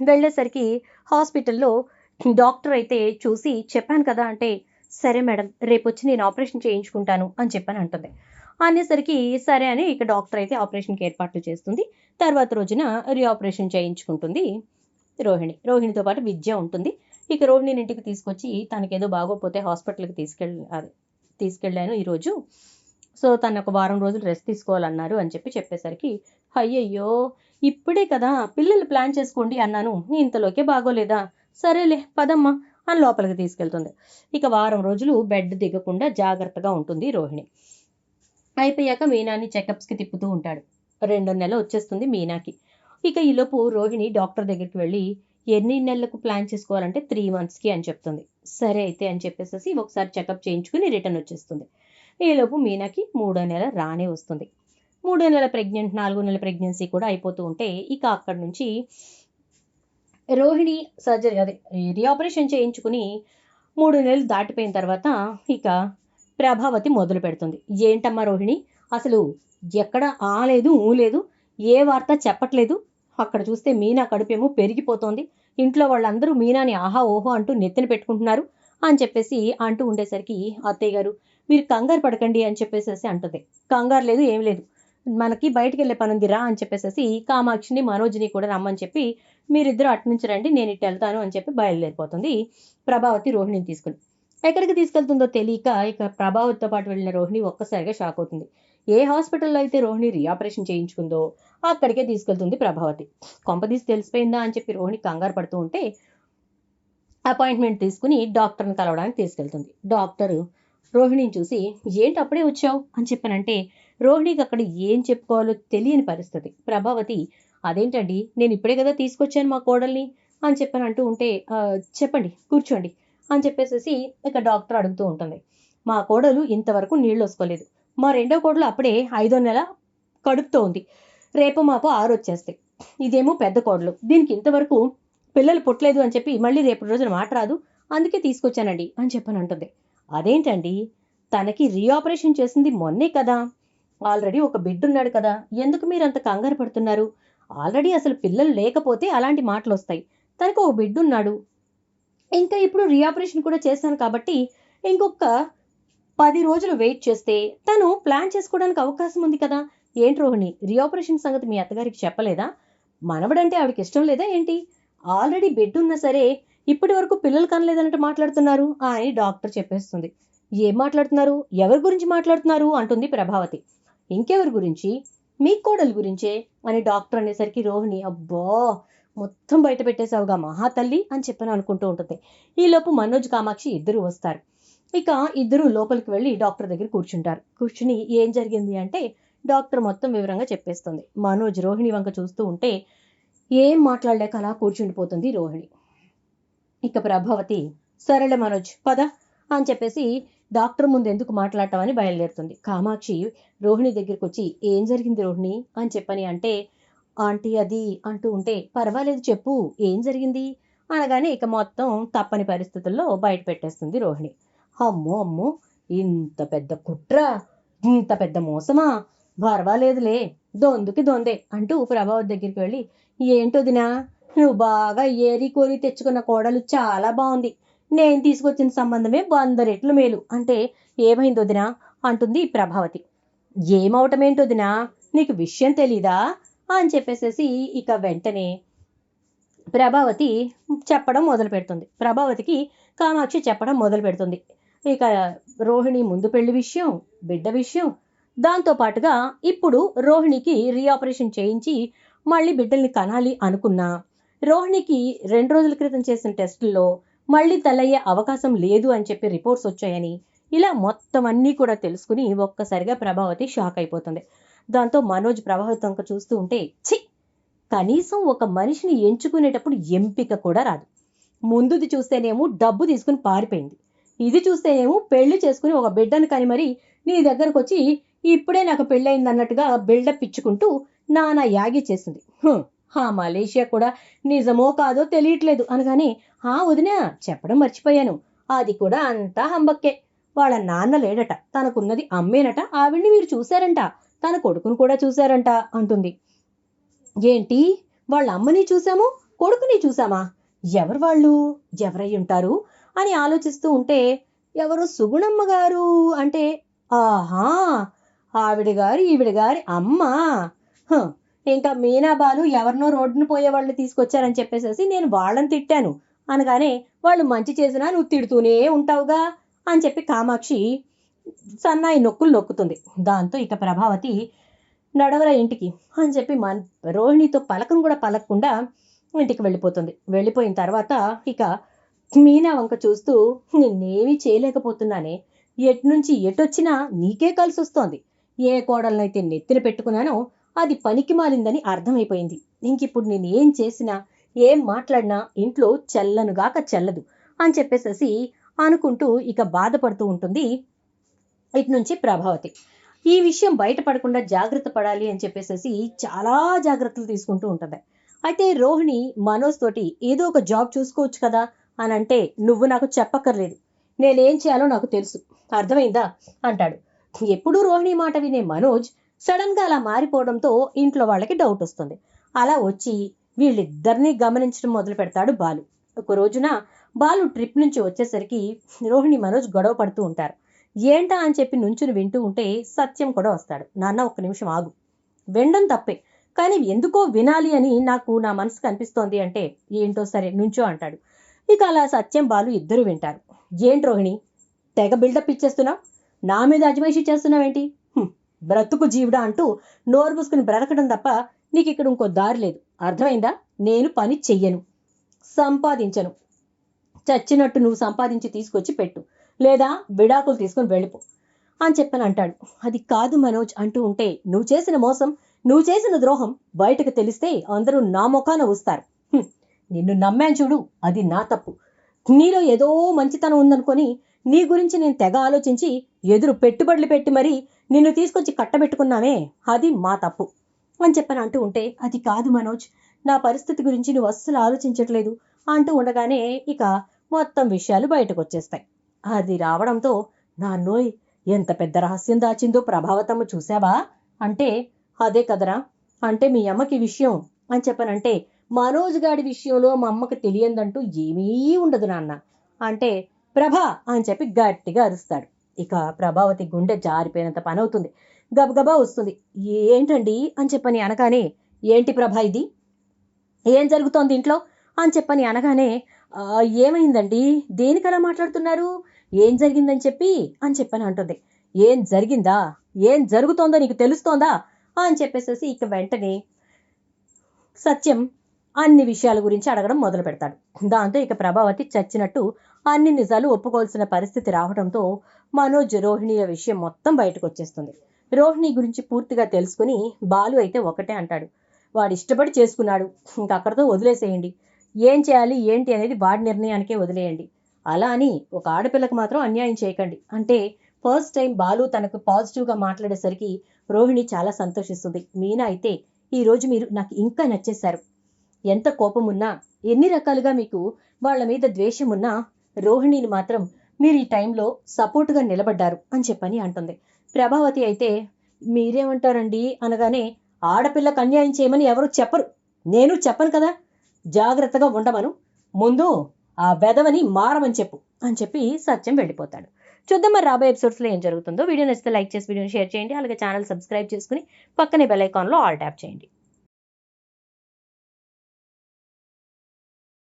వెళ్ళేసరికి హాస్పిటల్‌లో డాక్టర్ అయితే చూసి చెప్పాను కదా అంటే, "సరే మేడం రేపొచ్చి నేను ఆపరేషన్ చేయించుకుంటాను" అని చెప్పని అంటుంది. అనేసరికి సరే అని ఇక డాక్టర్ అయితే ఆపరేషన్‌కి ఏర్పాట్లు చేస్తుంది. తర్వాత రోజున రీఆపరేషన్ చేయించుకుంటుంది రోహిణి. రోహిణితో పాటు విద్య ఉంటుంది. ఇక రోహిణిని ఇంటికి తీసుకొచ్చి తనకేదో బాగోకపోతే హాస్పిటల్‌కి తీసుకెళ్ళాను ఈరోజు. సో, తను ఒక వారం రోజులు రెస్ట్ తీసుకోవాలన్నారు అని చెప్పేసరికి, అయ్యయ్యో! ఇప్పుడే కదా పిల్లలు ప్లాన్ చేసుకోండి అన్నాను. నీ ఇంతలోకే బాగోలేదా? సరేలే పదమ్మా అని లోపలికి తీసుకెళ్తుంది. ఇక వారం రోజులు బెడ్ దిగకుండా జాగ్రత్తగా ఉంటుంది రోహిణి. అయిపోయాక మీనాని చెకప్స్‌కి తిప్పుతూ ఉంటాడు. 2 నెలలు వచ్చేస్తుంది మీనాకి. ఇక ఈలోపు రోహిణి డాక్టర్ దగ్గరికి వెళ్ళి, ఎన్ని నెలలకు ప్లాన్ చేసుకోవాలంటే 3 మంత్స్‌కి అని చెప్తుంది. సరే అయితే అని చెప్పేసేసి ఒకసారి చెకప్ చేయించుకుని రిటర్న్ వచ్చేస్తుంది. ఈలోపు మీనాకి 3వ నెల రానే వస్తుంది. 3వ నెల ప్రెగ్నెంట్, 4వ నెల ప్రెగ్నెన్సీ కూడా అయిపోతూ ఉంటే ఇక అక్కడి నుంచి రోహిణి సర్జరీ రీఆపరేషన్ చేయించుకుని 3 నెలలు దాటిపోయిన తర్వాత ఇక ప్రభావతి మొదలు పెడుతుంది. ఏంటమ్మా రోహిణి, అసలు ఎక్కడ ఆ లేదు, ఊ లేదు, ఏ వార్త చెప్పట్లేదు. అక్కడ చూస్తే మీనా కడుపేమో పెరిగిపోతోంది. ఇంట్లో వాళ్ళందరూ మీనాని ఆహా ఓహో అంటూ నెత్తిన పెట్టుకుంటున్నారు అని చెప్పేసి అంటూ ఉండేసరికి, అత్తయ్య గారు మీరు కంగారు పడకండి అని చెప్పేసేసి అంటుంది. కంగారు లేదు, ఏం లేదు. మనకి బయటికెళ్ళే పనుంది రా అని చెప్పేసేసి కామాక్షిని, మనోజ్‌ని కూడా రమ్మని చెప్పి మీరిద్దరూ అటు నుంచి రండి, నేను ఇటు వెళ్తాను అని చెప్పి బయలుదేరిపోతుంది ప్రభావతి రోహిణిని తీసుకుని. ఎక్కడికి తీసుకెళ్తుందో తెలియక ఇక ప్రభావతితో పాటు వెళ్ళిన రోహిణి ఒక్కసారిగా షాక్ అవుతుంది. ఏ హాస్పిటల్‌లో అయితే రోహిణి రీఆపరేషన్ చేయించుకుందో అక్కడికే తీసుకెళ్తుంది ప్రభావతి. కొంపదీసి తెలిసిపోయిందా అని చెప్పి రోహిణి కంగారు పడుతూ ఉంటే అపాయింట్మెంట్ తీసుకుని డాక్టర్‌ని కలవడానికి తీసుకెళ్తుంది. డాక్టరు రోహిణిని చూసి, ఏంటి అప్పుడే వచ్చావు అని చెప్పానంటే, రోహిణికి అక్కడ ఏం చెప్పుకోవాలో తెలియని పరిస్థితి. ప్రభావతి, అదేంటండి నేను ఇప్పుడే కదా తీసుకొచ్చాను మా కోడల్ని అని చెప్పని అంటూ ఉంటే, చెప్పండి కూర్చోండి అని చెప్పేసేసి ఇక డాక్టర్ అడుగుతూ ఉంటుంది. మా కోడలు ఇంతవరకు నీళ్ళొసుకోలేదు. మా రెండో కోడలు అప్పుడే 5వ నెల కడుపుతో ఉంది. రేపో మాపో ఆరొచ్చేస్తాయి. ఇదేమో పెద్ద కోడలు. దీనికి ఇంతవరకు పిల్లలు పుట్టలేదు అని చెప్పి మళ్ళీ రేపటి రోజున మాట రాదు. అందుకే తీసుకొచ్చానండి అని చెప్పని అంటుంది. అదేంటండి, తనకి రీఆపరేషన్ చేసింది మొన్నే కదా! ఆల్రెడీ ఒక బిడ్డున్నాడు కదా! ఎందుకు మీరంత కంగారు పడుతున్నారు? ఆల్రెడీ అసలు పిల్లలు లేకపోతే అలాంటి మాటలొస్తాయి. తనకు ఒక బిడ్డున్నాడు. ఇంకా ఇప్పుడు రీఆపరేషన్ కూడా చేశాను కాబట్టి ఇంకొక 10 రోజులు వెయిట్ చేస్తే తను ప్లాన్ చేసుకోవడానికి అవకాశం ఉంది కదా! ఏంటి రోహిణి, రీఆపరేషన్ సంగతి మీ అత్తగారికి చెప్పలేదా? మనవడంటే ఆవిడకి ఇష్టం లేదా ఏంటి? ఆల్రెడీ బిడ్డున్నా సరే ఇప్పటి వరకు పిల్లలు కనలేదన్నట్టు మాట్లాడుతున్నారు అని డాక్టర్ చెప్పేస్తుంది. ఏం మాట్లాడుతున్నారు? ఎవరి గురించి మాట్లాడుతున్నారు అంటుంది ప్రభావతి. ఇంకెవరి గురించి? మీ కోడలు గురించే అని డాక్టర్ అనేసరికి రోహిణి, అబ్బా మొత్తం బయట పెట్టేశావుగా మహాతల్లి అని చెప్పని అనుకుంటూ ఉంటుంది. ఈలోపు మనోజ్, కామాక్షి ఇద్దరు వస్తారు. ఇక ఇద్దరు లోపలికి వెళ్ళి డాక్టర్ దగ్గర కూర్చుంటారు. కూర్చుని ఏం జరిగింది అంటే డాక్టర్ మొత్తం వివరంగా చెప్పేస్తుంది. మనోజ్ రోహిణి వంక చూస్తూ ఉంటే ఏం మాట్లాడలేక అలా కూర్చుండిపోతుంది రోహిణి. ఇక ప్రభావతి, సరేలే మనోజ్ పద అని చెప్పేసి డాక్టర్ ముందు ఎందుకు మాట్లాడటం అని బయలుదేరుతుంది. కామాక్షి రోహిణి దగ్గరికి వచ్చి, ఏం జరిగింది రోహిణి అని చెప్పని అంటే, ఆంటీ అది అంటూ ఉంటే, పర్వాలేదు చెప్పు ఏం జరిగింది అనగానే ఇక మొత్తం తప్పని పరిస్థితుల్లో బయట పెట్టేస్తుంది రోహిణి. అమ్మో అమ్మో, ఇంత పెద్ద కుట్ర, ఇంత పెద్ద మోసమా, పర్వాలేదులే దొందుకి దొందే అంటూ ప్రభావతి దగ్గరికి వెళ్ళి, ఏంటొదినా నువ్వు బాగా ఏరి కోరి తెచ్చుకున్న కోడలు చాలా బాగుంది, నేను తీసుకొచ్చిన సంబంధమే 100 రెట్లు మేలు అంటే ఏమైంది వదినా అంటుంది ప్రభావతి. ఏమవటమేంటొదినా, నీకు విషయం తెలీదా అని చెప్పేసేసి ఇక వెంటనే ప్రభావతి చెప్పడం మొదలు పెడుతుంది. ప్రభావతికి కామాక్షి చెప్పడం మొదలు పెడుతుంది. ఇక రోహిణి ముందు పెళ్లి విషయం, బిడ్డ విషయం, దాంతో పాటుగా ఇప్పుడు రోహిణికి రీఆపరేషన్ చేయించి మళ్ళీ బిడ్డల్ని కనాలి అనుకున్నా రోహిణికి 2 రోజుల క్రితం చేసిన టెస్టుల్లో మళ్ళీ తల్లయ్యే అవకాశం లేదు అని చెప్పి రిపోర్ట్స్ వచ్చాయని, ఇలా మొత్తం అన్నీ కూడా తెలుసుకుని ఒక్కసారిగా ప్రభావతి షాక్ అయిపోతుంది. దాంతో మనోజ్ ప్రభావతి వంక చూస్తూ ఉంటే, ఛీ, కనీసం ఒక మనిషిని ఎంచుకునేటప్పుడు ఎంపిక కూడా రాదు. ముందుది చూస్తేనేమో డబ్బు తీసుకుని పారిపోయింది, ఇది చూస్తేనేమో పెళ్లి చేసుకుని ఒక బిడ్డను కని మరి నీ దగ్గరకు వచ్చి ఇప్పుడే నాకు పెళ్ళయింది అన్నట్టుగా బిల్డప్ ఇచ్చుకుంటూ నానా యాగి చేసింది. మలేషియా కూడా నిజమో కాదో తెలియట్లేదు అనగానే, వదినా చెప్పడం మర్చిపోయాను, అది కూడా అంతా హంబక్కే. వాళ్ళ నాన్న లేడట, తనకున్నది అమ్మేనట, ఆవిడ్ని మీరు చూశారంట, తన కొడుకును కూడా చూశారంట అంటుంది. ఏంటి, వాళ్ళ అమ్మని చూశాము కొడుకుని చూసామా? ఎవరు వాళ్ళు? ఎవరై ఉంటారు అని ఆలోచిస్తూ ఉంటే, ఎవరు సుగుణమ్మ గారు అంటే, ఆహా, ఆవిడ గారు ఈవిడ గారి అమ్మ. హ, ఇంకా మీనాబాలు ఎవరినో రోడ్డున పోయే వాళ్ళు తీసుకొచ్చారని చెప్పేసేసి నేను వాళ్ళని తిట్టాను అనగానే, వాళ్ళు మంచి చేసినా నువ్వు తిడుతూనే ఉంటావుగా అని చెప్పి కామాక్షి సన్నాయి నొక్కులు నొక్కుతుంది. దాంతో ఇక ప్రభావతి నడవరా ఇంటికి అని చెప్పి రోహిణితో పలకను కూడా పలకకుండా ఇంటికి వెళ్ళిపోతుంది. వెళ్ళిపోయిన తర్వాత ఇక మీనా వంక చూస్తూ, నిన్నేమీ చేయలేకపోతున్నానే, ఎట్నుంచి ఎటొచ్చినా నీకే కలిసి వస్తోంది. ఏ కోడలనైతే నెత్తిన పెట్టుకున్నానో అది పనికి మాలిందని అర్థమైపోయింది. ఇంకిప్పుడు నేను ఏం చేసినా ఏం మాట్లాడినా ఇంట్లో చెల్లనుగాక చెల్లదు అని చెప్పేసేసి అనుకుంటూ ఇక బాధపడుతూ ఉంటుంది ఇటు నుంచి ప్రభావతి. ఈ విషయం బయటపడకుండా జాగ్రత్త పడాలి అని చెప్పేసేసి చాలా జాగ్రత్తలు తీసుకుంటూ ఉంటుంది. అయితే రోహిణి మనోజ్ తోటి ఏదో ఒక జాబ్ చూసుకోవచ్చు కదా అని అంటే, నువ్వు నాకు చెప్పక్కర్లేదు, నేనేం చేయాలో నాకు తెలుసు, అర్థమైందా అంటాడు. ఎప్పుడూ రోహిణి మాట వినే మనోజ్ సడన్ గా అలా మారిపోవడంతో ఇంట్లో వాళ్ళకి డౌట్ వస్తుంది. అలా వచ్చి వీళ్ళిద్దరినీ గమనించడం మొదలు పెడతాడు బాలు. ఒక రోజున బాలు ట్రిప్ నుంచి వచ్చేసరికి రోహిణి మనోజ్ గొడవ పడుతూ ఉంటారు. ఏంటా అని చెప్పి నుంచుని వింటూ ఉంటే సత్యం కూడా వస్తాడు. నాన్న, ఒక్క నిమిషం ఆగు, వినడం తప్పే, కానీ ఎందుకో వినాలి అని నాకు నా మనసుకు అనిపిస్తోంది అంటే, ఏంటో సరే నుంచో అంటాడు. ఇక అలా సత్యం బాలు ఇద్దరు వింటారు. ఏంటి రోహిణి, తెగ బిల్డప్ ఇచ్చేస్తున్నావు, నా మీద అజమాయిషీ చేస్తున్నావేంటి? బ్రతుకు జీవుడా అంటూ నోరు మూసుకుని బ్రతకడం తప్ప నీకు ఇక్కడ ఇంకో దారి లేదు, అర్థమైందా? నేను పని చెయ్యను, సంపాదించను, చచ్చినట్టు నువ్వు సంపాదించి తీసుకొచ్చి పెట్టు, లేదా విడాకులు తీసుకుని వెళ్ళిపో అని చెప్పని అంటాడు. అది కాదు మనోజ్ అంటూ ఉంటే, నువ్వు చేసిన మోసం, నువ్వు చేసిన ద్రోహం బయటకు తెలిస్తే అందరూ నా ముఖాన ఊస్తారు. నిన్ను నమ్మాను చూడు, అది నా తప్పు. నీలో ఏదో మంచితనం ఉందనుకొని నీ గురించి నేను తెగ ఆలోచించి ఎదురు పెట్టుబడులు పెట్టి మరీ నిన్ను తీసుకొచ్చి కట్టబెట్టుకున్నామే, అది మా తప్పు అని చెప్పని అంటూ ఉంటే, అది కాదు మనోజ్, నా పరిస్థితి గురించి నువ్వు అస్సలు ఆలోచించట్లేదు అంటూ ఉండగానే ఇక మొత్తం విషయాలు బయటకు వచ్చేస్తాయి. అది రావడంతో, నాన్నోయ్, ఎంత పెద్ద రహస్యం దాచిందో ప్రభావతమ్మ చూసావా అంటే, అదే కదరా, అంటే మీ అమ్మకి విషయం అని చెప్పనంటే, మనోజ్ గాడి విషయంలో మా అమ్మకి తెలియందంటూ ఏమీ ఉండదు నాన్న అంటే, ప్రభా అని చెప్పి గట్టిగా అరుస్తాడు. ఇక ప్రభావతి గుండె జారిపోయినంత పని అవుతుంది. గబగబా వస్తుంది. ఏంటండి అని చెప్పని అనగానే, ఏంటి ప్రభా ఇది, ఏం జరుగుతోంది ఇంట్లో అని చెప్పని అనగానే, ఏమైందండి, దేనికలా మాట్లాడుతున్నారు, ఏం జరిగిందని చెప్పి అని చెప్పని అంటుంది. ఏం జరిగిందా, ఏం జరుగుతోందో నీకు తెలుస్తోందా అని చెప్పేసేసి ఇక వెంటనే సత్యం అన్ని విషయాల గురించి అడగడం మొదలు పెడతాడు. దాంతో ఇక ప్రభావతి చచ్చినట్టు అన్ని నిజాలు ఒప్పుకోవాల్సిన పరిస్థితి రావడంతో మనోజ్ రోహిణిల విషయం మొత్తం బయటకు వచ్చేస్తుంది. రోహిణి గురించి పూర్తిగా తెలుసుకుని బాలు అయితే ఒకటే అంటాడు, వాడు ఇష్టపడి చేసుకున్నాడు, ఇంక అక్కడితో వదిలేసేయండి, ఏం చేయాలి ఏంటి అనేది వాడి నిర్ణయానికే వదిలేయండి, అలా అని ఒక ఆడపిల్లకు మాత్రం అన్యాయం చేయకండి అంటే, ఫస్ట్ టైం బాలు తనకు పాజిటివ్గా మాట్లాడేసరికి రోహిణి చాలా సంతోషిస్తుంది. మీనా అయితే, ఈరోజు మీరు నాకు ఇంకా నచ్చేశారు, ఎంత కోపం ఉన్నా, ఎన్ని రకాలుగా మీకు వాళ్ళ మీద ద్వేషం ఉన్నా, రోహిణిని మాత్రం మీరు ఈ టైంలో సపోర్టుగా నిలబడ్డారు అని చెప్పని అంటుంది. ప్రభావతి అయితే, మీరేమంటారండి అనగానే, ఆడపిల్లకు అన్యాయం చేయమని ఎవరు చెప్పరు, నేను చెప్పను కదా, జాగ్రత్తగా ఉండమను, ముందు ఆ వెధవని మారమని చెప్పు అని చెప్పి సత్యం వెళ్ళిపోతాడు. చూద్దాం మరి రాబోయే ఎపిసోడ్స్లో ఏం జరుగుతుందో. వీడియో నచ్చితే లైక్ చేసి వీడియోని షేర్ చేయండి. అలాగే ఛానల్ సబ్స్క్రైబ్ చేసుకుని పక్కనే బెల్ ఐకాన్లో ఆల్ ట్యాప్ చేయండి.